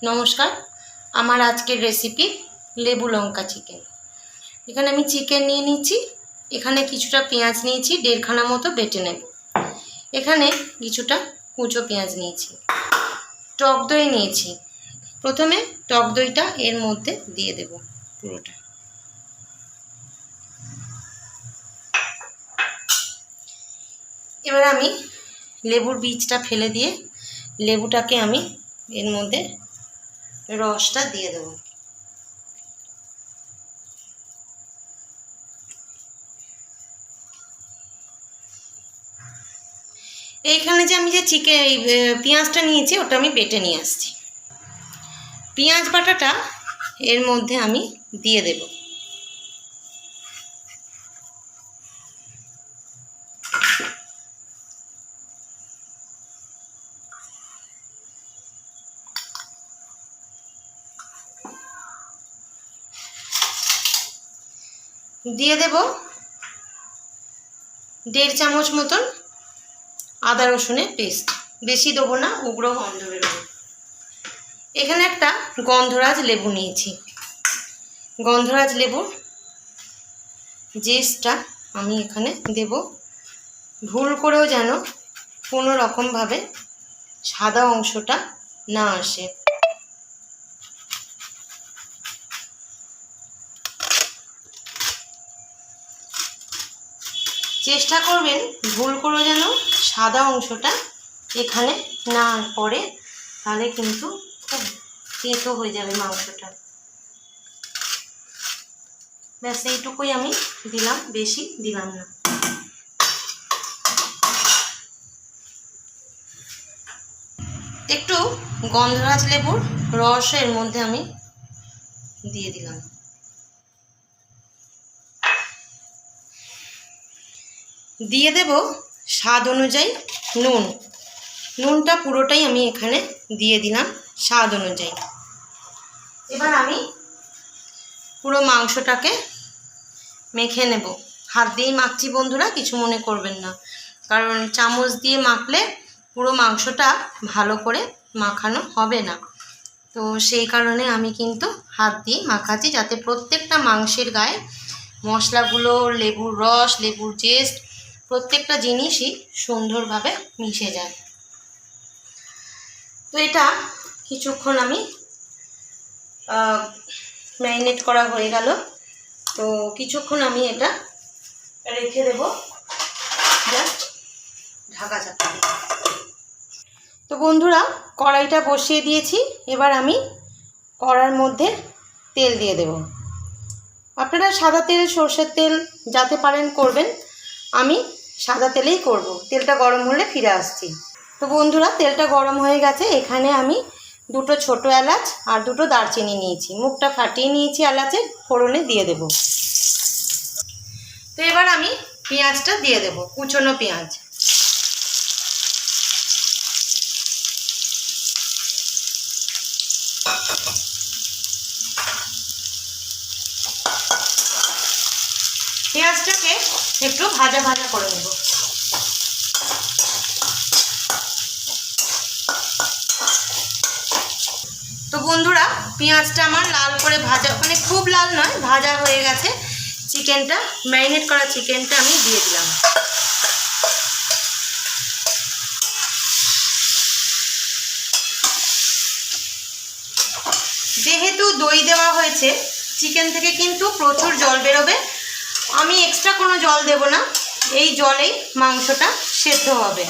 নমস্কার, আমার আজকের রেসিপি লেবু লঙ্কা চিকেন। এখানে আমি চিকেন নিয়ে নিচ্ছি, এখানে কিছুটা পেঁয়াজ নিয়েছি, 1.5 খানা মতো বেটে নেব। এখানে কিছুটা কুচো পেঁয়াজ নিয়েছি, টক দই নিয়েছি। প্রথমে টক দইটা এর মধ্যে দিয়ে দেব পুরোটা। এবার আমি লেবুর বীজটা ফেলে দিয়ে লেবুটাকে আমি এর মধ্যে রসটা দিয়ে দেব। এইখানে যে আমি যে পেঁয়াজটা নিয়েছি ওটা আমি বেটে নিয়ে আসছি। পেঁয়াজ বাটাটা এর মধ্যে আমি দিয়ে দেব। দিয়ে দেব 1.5 চামচ মতন আদা রসুনের পেস্ট। বেশি দেবো না, উগ্র গন্ধ বেরোবে। এখানে একটা গন্ধরাজ লেবু নিয়েছি, গন্ধরাজ লেবুর জেসটা আমি এখানে দেব। ভুল করেও যেন কোনো রকমভাবে সাদা অংশটা না আসে। চেষ্টা করবেন ভুল করে যেন সাদা অংশটা এখানে না পড়ে, তাহলে কিন্তু খুব তেতো হয়ে যাবে মাংসটা। ব্যাস এইটুকুই আমি দিলাম, বেশি দিলাম না। একটু গন্ধরাজ লেবুর রস এর মধ্যে আমি দিয়ে দিলাম। দিয়ে দেব স্বাদ অনুযায়ী নুন। নুনটা পুরোটাই আমি এখানে দিয়ে দিলাম স্বাদ অনুযায়ী। এবার আমি পুরো মাংসটাকে মেখে নেব। হাত দিয়েই মাখছি বন্ধুরা, কিছু মনে করবেন না, কারণ চামচ দিয়ে মাখলে পুরো মাংসটা ভালো করে মাখানো হবে না। তো সেই কারণে আমি কিন্তু হাত দিয়ে মাখাচ্ছি, যাতে প্রত্যেকটা মাংসের গায়ে মশলাগুলো, লেবুর রস, লেবুর জেস্ট, প্রত্যেকটা জিনিসই সুন্দরভাবে মিশে যায়। তো এটা কিছুক্ষণ আমি ম্যারিনেট করা হয়ে গেল। তো কিছুক্ষণ আমি এটা রেখে দেব, জাস্ট ঢাকা চাপা। তো বন্ধুরা, কড়াইটা বসিয়ে দিয়েছি। এবার আমি কড়ার মধ্যে তেল দিয়ে দেব। আপনারা সাদা তেল, সর্ষের তেল যাতে পারেন করবেন, আমি সাদা তেলেই করব। তেলটা গরম হলে ফিরে আসছি। তো বন্ধুরা, তেলটা গরম হয়ে গেছে। এখানে আমি 2টো ছোট এলাচ আর 2টো দারচিনি নিয়েছি, মুখটা ফাটিয়ে নিয়েছি এলাচের, ফোড়নে দিয়ে দেব। তো এবার আমি পেঁয়াজটা দিয়ে দেব, কুচনো পেঁয়াজ। পেঁয়াজটাকে একটু ভাজা ভাজা করে নেব। তো বন্ধুরা, পেঁয়াজটা আমার লাল করে ভাজা, মানে খুব লাল নয়, ভাজা হয়ে গেছে। চিকেনটা, ম্যারিনেট করা চিকেনটা আমি দিয়ে দিলাম। যেহেতু দই দেওয়া হয়েছে, চিকেন থেকে কিন্তু প্রচুর জল বেরোবে। আমি এক্সট্রা কোনো জল দেব না, এই জলেই মাংসটা সেদ্ধ হবে।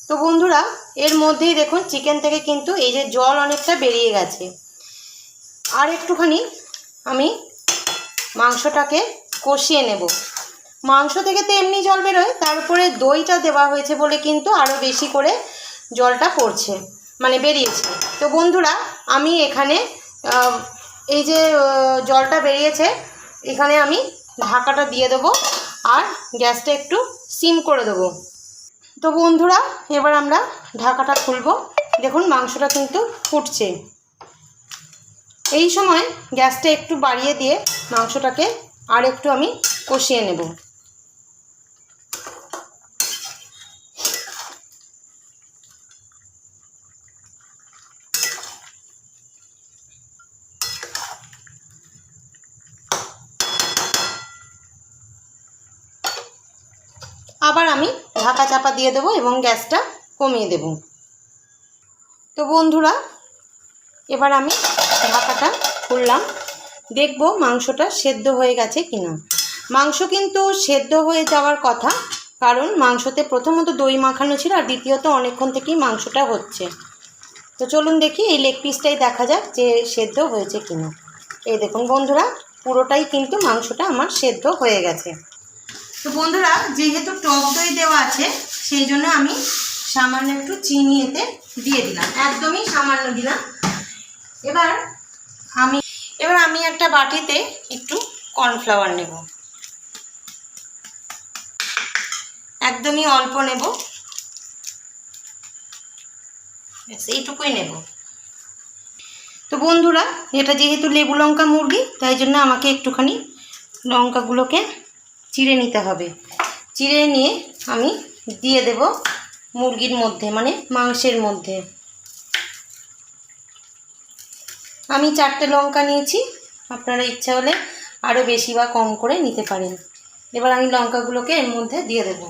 তো বন্ধুরা, এর মধ্যেই দেখুন চিকেন থেকে কিন্তু এই যে জল অনেকটা বেরিয়ে গেছে। আর একটুখানি আমি মাংসটাকে কষিয়ে নেব। মাংস থেকে তো এমনি জল বেরোয়, তারপরে দইটা দেওয়া হয়েছে বলে কিন্তু আরও বেশি করে জলটা পড়ছে, মানে বেরিয়েছে। তো বন্ধুরা, আমি এখানে এই যে জলটা বেরিয়েছে, এখানে আমি ঢাকাটা দিয়ে দেবো আর গ্যাসটা একটু সিম করে দেবো। তো বন্ধুরা, এবার আমরা ঢাকাটা খুলব। দেখুন মাংসটা কিন্তু ফুটছে। এই সময় গ্যাসটা একটু বাড়িয়ে দিয়ে মাংসটাকে আর একটু আমি কষিয়ে নেব। আবার আমি ঢাকা চাপা দিয়ে দেবো এবং গ্যাসটা কমিয়ে দেব। তো বন্ধুরা, এবার আমি ঢাকাটা খুললাম, দেখব মাংসটা সেদ্ধ হয়ে গেছে কিনা। মাংস কিন্তু সেদ্ধ হয়ে যাওয়ার কথা, কারণ মাংসতে প্রথমত দই মাখানো ছিল, আর দ্বিতীয়ত অনেকক্ষণ থেকেই মাংসটা হচ্ছে। তো চলুন দেখি, এই লেগ পিসটাই দেখা যাক যে সেদ্ধ হয়েছে কিনা। এই দেখুন বন্ধুরা, পুরোটাই কিন্তু মাংসটা আমার সেদ্ধ হয়ে গেছে। তো বন্ধুরা, যেহেতু টক দই দেওয়া আছে, সেই জন্য আমি সামান্য একটু চিনি এতে দিয়ে দিলাম, একদমই সামান্য দিলাম। এবার আমি একটা বাটিতে একটু কর্নফ্লাওয়ার নেব, একদমই অল্প নেব, এইটুকুই নেব। তো বন্ধুরা, এটা যেহেতু লেবু লঙ্কা মুরগি, তাই জন্য আমাকে একটুখানি লঙ্কাগুলোকে চিড়ে নিতে হবে। চিড়ে নিয়ে আমি দিয়ে দেব মুরগির মধ্যে, মানে মাংসের মধ্যে। আমি 4টে লঙ্কা নিয়েছি, আপনারা ইচ্ছা হলে আরও বেশি বা কম করে নিতে পারেন। এবার আমি লঙ্কাগুলোকে এর মধ্যে দিয়ে দেব।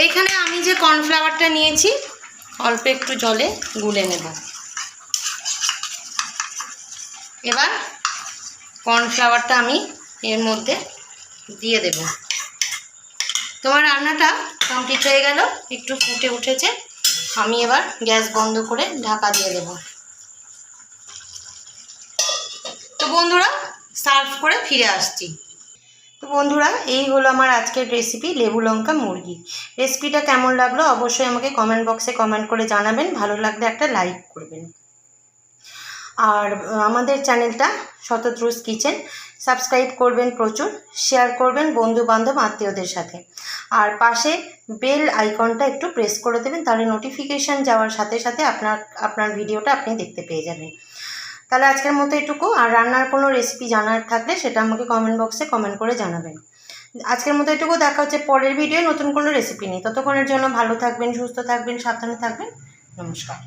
এইখানে আমি যে কর্নফ্লাওয়ারটা নিয়েছি, অল্প একটু জলে গুলে নেব। এবার কর্নফ্লাওয়ারটা আমি এর মধ্যে দিয়ে দেব। তোমার রান্নাটা কমপ্লিট হয়ে গেল, একটু ফুটে উঠেছে। আমি এবার গ্যাস বন্ধ করে ঢাকা দিয়ে দেব। তো বন্ধুরা, সার্ভ করে ফিরে আসছি। তো বন্ধুরা, এই হলো আমার আজকের রেসিপি, লেবু লঙ্কা মুরগি। রেসিপিটা কেমন লাগলো অবশ্যই আমাকে কমেন্ট বক্সে কমেন্ট করে জানাবেন। ভালো লাগলে একটা লাইক করবেন। আর আমাদের চ্যানেলটা শতদ্রুজ কিচেন সাবস্ক্রাইব করবেন, প্রচুর শেয়ার করবেন বন্ধু বান্ধব আত্মীয়দের সাথে। আর পাশে বেল আইকনটা একটু প্রেস করে দেবেন, তাহলে নোটিফিকেশান যাওয়ার সাথে সাথে আপনার ভিডিওটা আপনি দেখতে পেয়ে যাবেন। তাহলে আজকের মতো এটুকু। আর রান্নার কোনো রেসিপি জানার থাকলে সেটা আমাকে কমেন্ট বক্সে কমেন্ট করে জানাবেন। আজকের মতো এটুকু, দেখা হচ্ছে পরের ভিডিও নতুন কোনো রেসিপি নিয়ে। ততক্ষণের জন্য ভালো থাকবেন, সুস্থ থাকবেন, সাবধানে থাকবেন। নমস্কার।